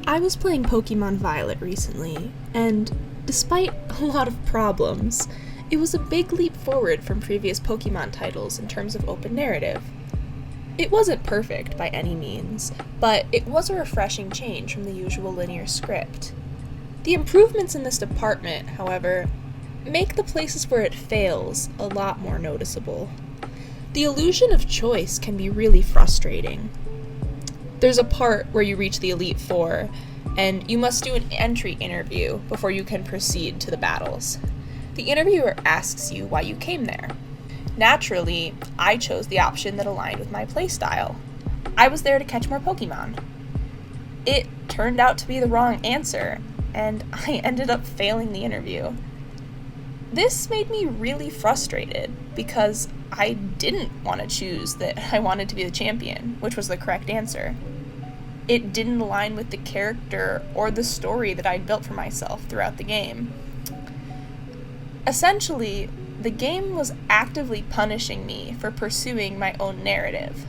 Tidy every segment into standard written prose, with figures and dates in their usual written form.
I was playing Pokemon Violet recently, and despite a lot of problems, it was a big leap forward from previous Pokemon titles in terms of open narrative. It wasn't perfect by any means, but it was a refreshing change from the usual linear script. The improvements in this department, however, make the places where it fails a lot more noticeable. The illusion of choice can be really frustrating. There's a part where you reach the Elite Four, and you must do an entry interview before you can proceed to the battles. The interviewer asks you why you came there. Naturally, I chose the option that aligned with my playstyle. I was there to catch more Pokemon. It turned out to be the wrong answer, and I ended up failing the interview. This made me really frustrated because I didn't want to choose that I wanted to be the champion, which was the correct answer. It didn't align with the character or the story that I'd built for myself throughout the game. Essentially, the game was actively punishing me for pursuing my own narrative.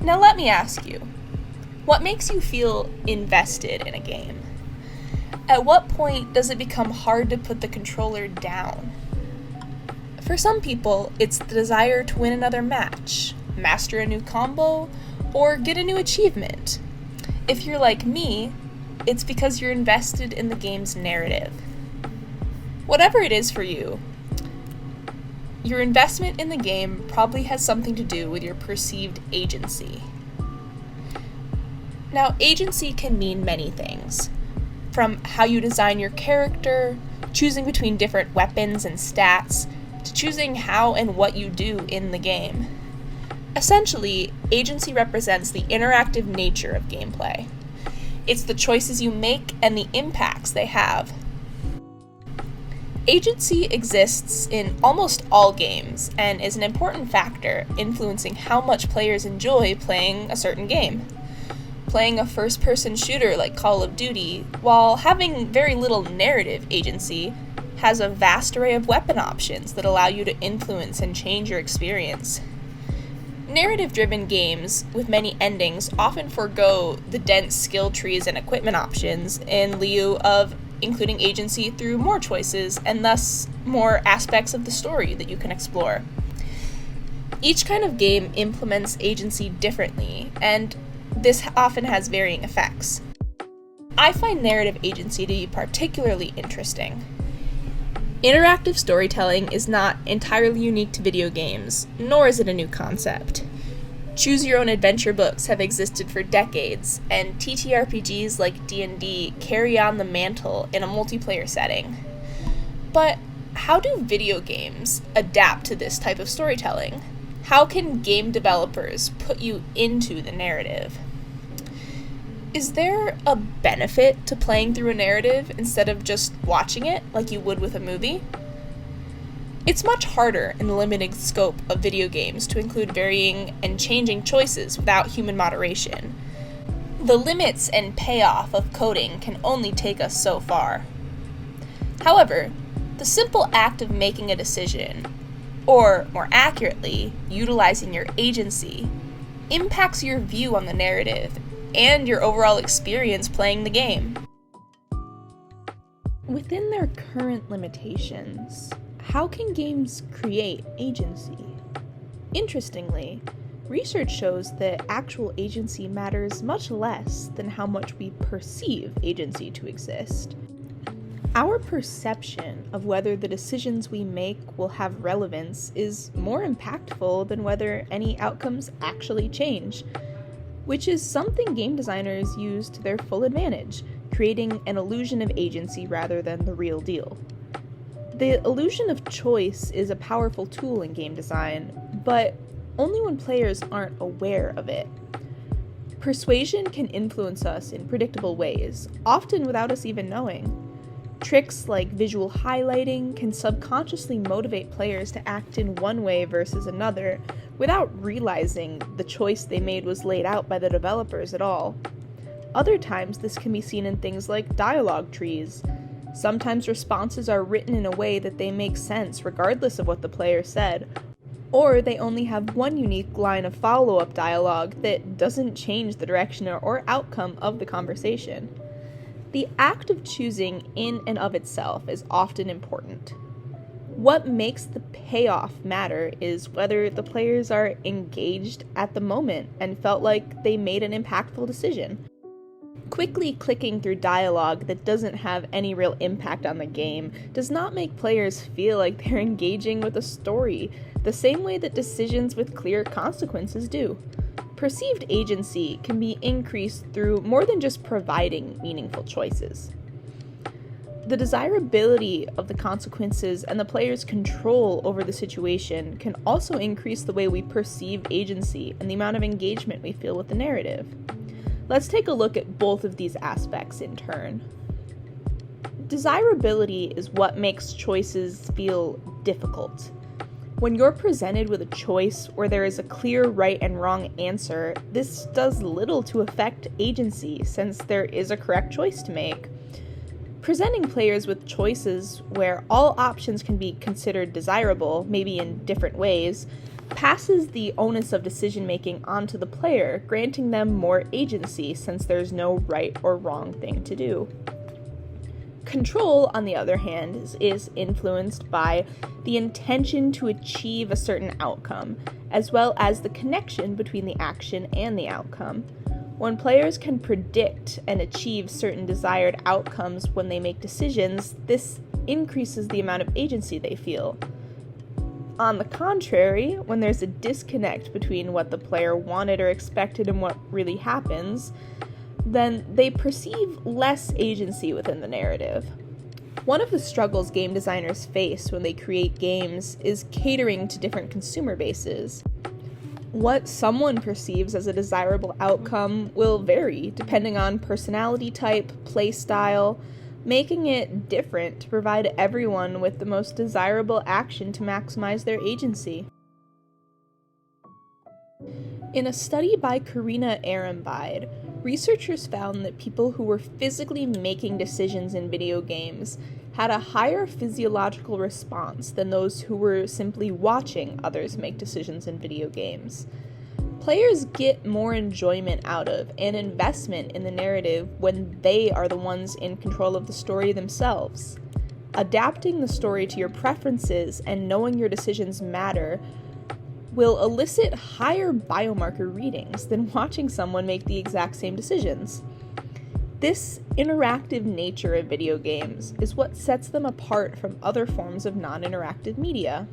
Now let me ask you, what makes you feel invested in a game? At what point does it become hard to put the controller down? For some people, it's the desire to win another match, master a new combo, or get a new achievement. If you're like me, it's because you're invested in the game's narrative. Whatever it is for you, your investment in the game probably has something to do with your perceived agency. Now, agency can mean many things. From how you design your character, choosing between different weapons and stats, to choosing how and what you do in the game. Essentially, agency represents the interactive nature of gameplay. It's the choices you make and the impacts they have. Agency exists in almost all games and is an important factor influencing how much players enjoy playing a certain game. Playing a first-person shooter like Call of Duty, while having very little narrative agency, has a vast array of weapon options that allow you to influence and change your experience. Narrative-driven games with many endings often forego the dense skill trees and equipment options in lieu of including agency through more choices and thus more aspects of the story that you can explore. Each kind of game implements agency differently, and this often has varying effects. I find narrative agency to be particularly interesting. Interactive storytelling is not entirely unique to video games, nor is it a new concept. Choose-your-own-adventure books have existed for decades, and TTRPGs like D&D carry on the mantle in a multiplayer setting. But how do video games adapt to this type of storytelling? How can game developers put you into the narrative? Is there a benefit to playing through a narrative instead of just watching it like you would with a movie? It's much harder in the limited scope of video games to include varying and changing choices without human moderation. The limits and payoff of coding can only take us so far. However, the simple act of making a decision, or more accurately, utilizing your agency, impacts your view on the narrative and your overall experience playing the game. Within their current limitations, how can games create agency? Interestingly, research shows that actual agency matters much less than how much we perceive agency to exist. Our perception of whether the decisions we make will have relevance is more impactful than whether any outcomes actually change, which is something game designers use to their full advantage, creating an illusion of agency rather than the real deal. The illusion of choice is a powerful tool in game design, but only when players aren't aware of it. Persuasion can influence us in predictable ways, often without us even knowing. Tricks like visual highlighting can subconsciously motivate players to act in one way versus another without realizing the choice they made was laid out by the developers at all. Other times, this can be seen in things like dialogue trees. Sometimes responses are written in a way that they make sense regardless of what the player said, Or they only have one unique line of follow-up dialogue that doesn't change the direction or outcome of the conversation. The act of choosing in and of itself is often important. What makes the payoff matter is whether the players are engaged at the moment and felt like they made an impactful decision. Quickly clicking through dialogue that doesn't have any real impact on the game does not make players feel like they're engaging with a story, the same way that decisions with clear consequences do. Perceived agency can be increased through more than just providing meaningful choices. The desirability of the consequences and the player's control over the situation can also increase the way we perceive agency and the amount of engagement we feel with the narrative. Let's take a look at both of these aspects in turn. Desirability is what makes choices feel difficult. When you're presented with a choice where there is a clear right and wrong answer, this does little to affect agency since there is a correct choice to make. Presenting players with choices where all options can be considered desirable, maybe in different ways, passes the onus of decision-making onto the player, granting them more agency since there's no right or wrong thing to do. Control, on the other hand, is influenced by the intention to achieve a certain outcome, as well as the connection between the action and the outcome. When players can predict and achieve certain desired outcomes when they make decisions, this increases the amount of agency they feel. On the contrary, when there's a disconnect between what the player wanted or expected and what really happens, then they perceive less agency within the narrative. One of the struggles game designers face when they create games is catering to different consumer bases. What someone perceives as a desirable outcome will vary depending on personality type, play style, making it different to provide everyone with the most desirable action to maximize their agency. In a study by Karina Ehrenbeide, researchers found that people who were physically making decisions in video games had a higher physiological response than those who were simply watching others make decisions in video games. Players get more enjoyment out of and investment in the narrative when they are the ones in control of the story themselves. Adapting the story to your preferences and knowing your decisions matter will elicit higher biomarker readings than watching someone make the exact same decisions. This interactive nature of video games is what sets them apart from other forms of non-interactive media.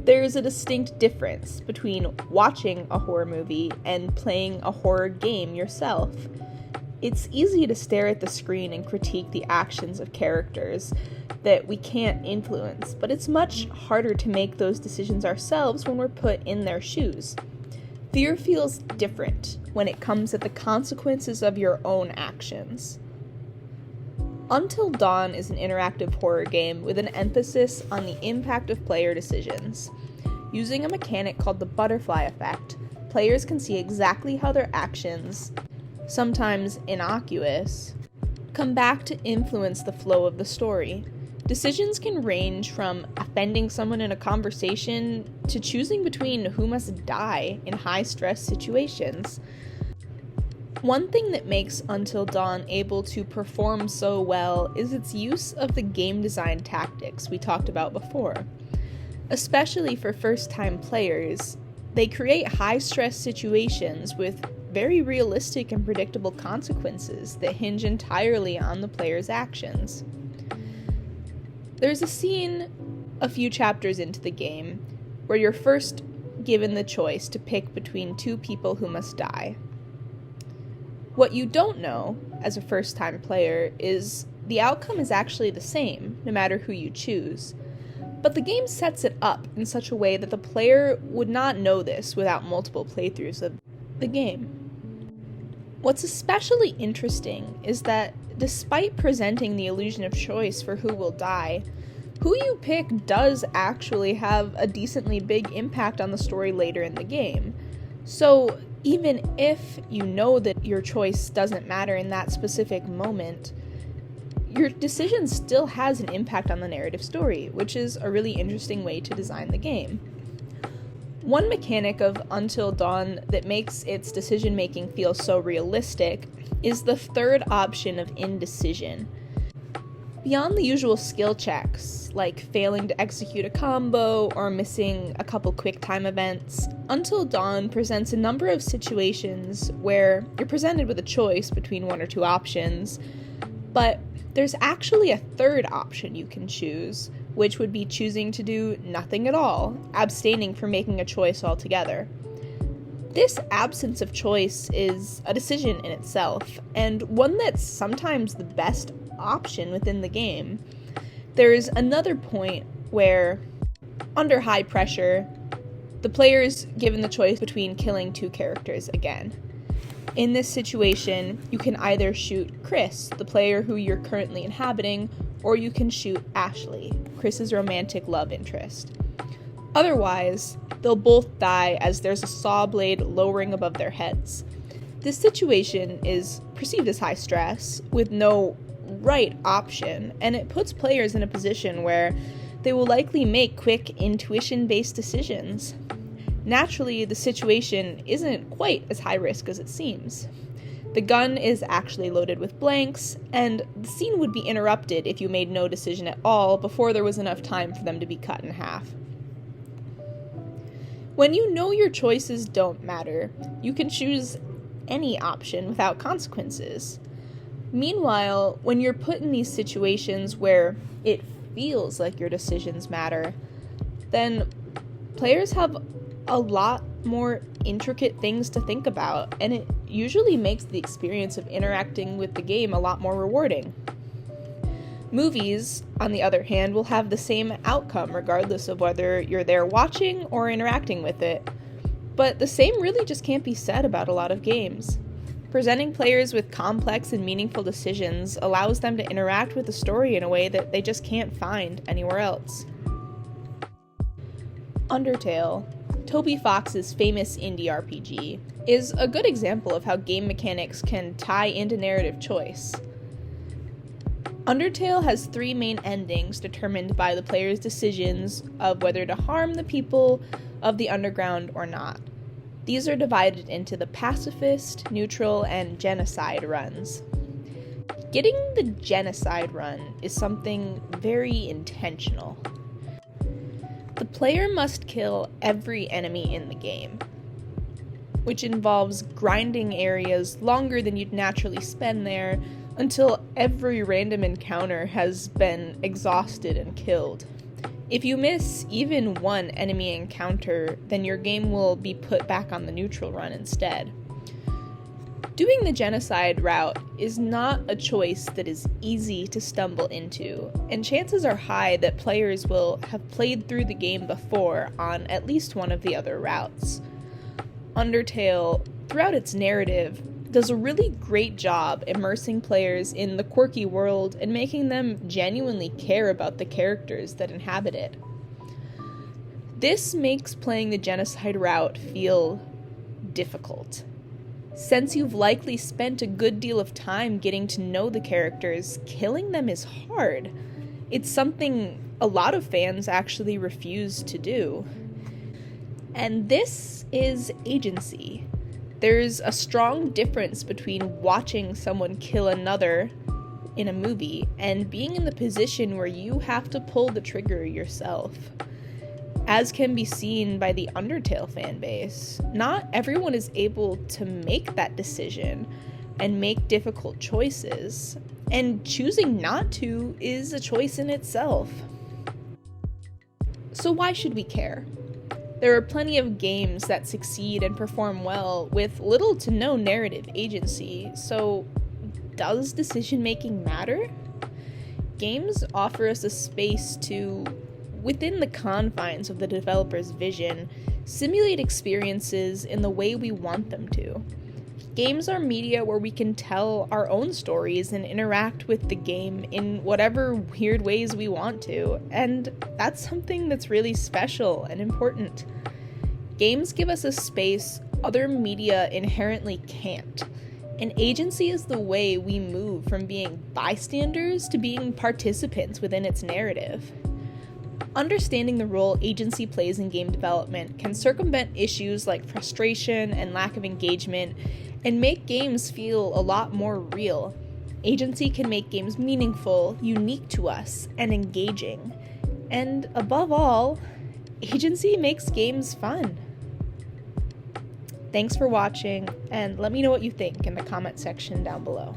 There is a distinct difference between watching a horror movie and playing a horror game yourself. It's easy to stare at the screen and critique the actions of characters that we can't influence, but it's much harder to make those decisions ourselves when we're put in their shoes. Fear feels different when it comes at the consequences of your own actions. Until Dawn is an interactive horror game with an emphasis on the impact of player decisions. Using a mechanic called the butterfly effect, players can see exactly how their actions, sometimes innocuous, come back to influence the flow of the story. Decisions can range from offending someone in a conversation to choosing between who must die in high-stress situations. One thing that makes Until Dawn able to perform so well is its use of the game design tactics we talked about before. Especially for first-time players, they create high-stress situations with very realistic and predictable consequences that hinge entirely on the player's actions. There's a scene a few chapters into the game where you're first given the choice to pick between two people who must die. What you don't know, as a first-time player, is the outcome is actually the same, no matter who you choose. But the game sets it up in such a way that the player would not know this without multiple playthroughs of the game. What's especially interesting is that despite presenting the illusion of choice for who will die, who you pick does actually have a decently big impact on the story later in the game. So even if you know that your choice doesn't matter in that specific moment, your decision still has an impact on the narrative story, which is a really interesting way to design the game. One mechanic of Until Dawn that makes its decision-making feel so realistic is the third option of indecision. Beyond the usual skill checks, like failing to execute a combo or missing a couple quick time events, Until Dawn presents a number of situations where you're presented with a choice between one or two options, but there's actually a third option you can choose, which would be choosing to do nothing at all, abstaining from making a choice altogether. This absence of choice is a decision in itself, and one that's sometimes the best option within the game. There's another point where, under high pressure, the player is given the choice between killing two characters again. In this situation, you can either shoot Chris, the player who you're currently inhabiting, or you can shoot Ashley, Chris's romantic love interest. Otherwise, they'll both die as there's a saw blade lowering above their heads. This situation is perceived as high stress, with no right option, and it puts players in a position where they will likely make quick, intuition-based decisions. Naturally, the situation isn't quite as high risk as it seems. The gun is actually loaded with blanks, and the scene would be interrupted if you made no decision at all before there was enough time for them to be cut in half. When you know your choices don't matter, you can choose any option without consequences. Meanwhile, when you're put in these situations where it feels like your decisions matter, then players have a lot more intricate things to think about, and it usually makes the experience of interacting with the game a lot more rewarding. Movies, on the other hand, will have the same outcome regardless of whether you're there watching or interacting with it, but the same really just can't be said about a lot of games. Presenting players with complex and meaningful decisions allows them to interact with the story in a way that they just can't find anywhere else. Undertale, Toby Fox's famous indie RPG, is a good example of how game mechanics can tie into narrative choice. Undertale has 3 main endings determined by the player's decisions of whether to harm the people of the underground or not. These are divided into the pacifist, neutral, and genocide runs. Getting the genocide run is something very intentional. The player must kill every enemy in the game, which involves grinding areas longer than you'd naturally spend there until every random encounter has been exhausted and killed. If you miss even one enemy encounter, then your game will be put back on the neutral run instead. Doing the genocide route is not a choice that is easy to stumble into, and chances are high that players will have played through the game before on at least one of the other routes. Undertale, throughout its narrative, does a really great job immersing players in the quirky world and making them genuinely care about the characters that inhabit it. This makes playing the genocide route feel difficult. Since you've likely spent a good deal of time getting to know the characters, killing them is hard. It's something a lot of fans actually refuse to do. And this is agency. There's a strong difference between watching someone kill another in a movie and being in the position where you have to pull the trigger yourself. As can be seen by the Undertale fanbase, not everyone is able to make that decision and make difficult choices, and choosing not to is a choice in itself. So why should we care? There are plenty of games that succeed and perform well with little to no narrative agency, so does decision-making matter? Games offer us a space to, within the confines of the developer's vision, simulate experiences in the way we want them to. Games are media where we can tell our own stories and interact with the game in whatever weird ways we want to, and that's something that's really special and important. Games give us a space other media inherently can't, and agency is the way we move from being bystanders to being participants within its narrative. Understanding the role agency plays in game development can circumvent issues like frustration and lack of engagement and make games feel a lot more real. Agency can make games meaningful, unique to us, and engaging. And above all, agency makes games fun. Thanks for watching, and let me know what you think in the comment section down below.